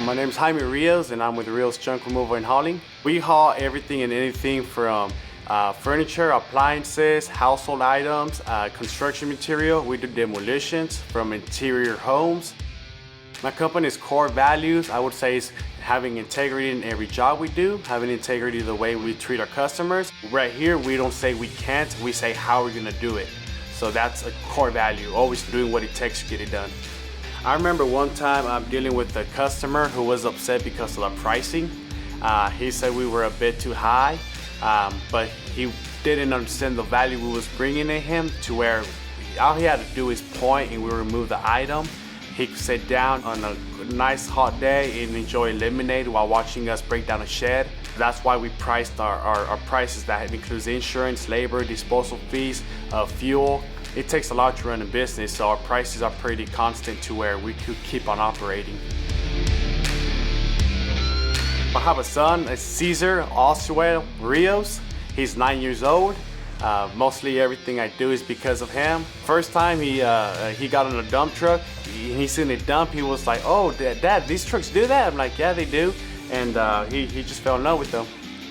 My name is Jaime Rios and I'm with Rios Junk Removal and Hauling. We haul everything and anything from furniture, appliances, household items, construction material. We do demolitions from interior homes. My company's core values, I would say, is having integrity in every job we do, having integrity the way we treat our customers. Right here, we don't say we can't, we say how we're gonna do it. So that's a core value, always doing what it takes to get it done. I remember one time I'm dealing with a customer who was upset because of the pricing. He said we were a bit too high, but he didn't understand the value we was bringing to him, to where all he had to do is point and we remove the item. He could sit down on a nice hot day and enjoy lemonade while watching us break down a shed. That's why we priced our prices. That includes insurance, labor, disposal fees, fuel. It takes a lot to run a business, so our prices are pretty constant to where we could keep on operating. I have a son, Cesar Oswald Rios. He's 9 years old. Mostly everything I do is because of him. First time he got on a dump truck, he seen it dump, he was like, "Oh, Dad, these trucks do that?" I'm like, "Yeah, they do." And he just fell in love with them.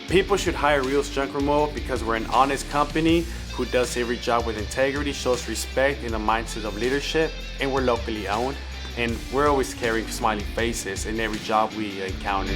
People should hire Rios Junk Removal because we're an honest company who does every job with integrity, shows respect and a mindset of leadership, and we're locally owned. And we're always carrying smiling faces in every job we encounter.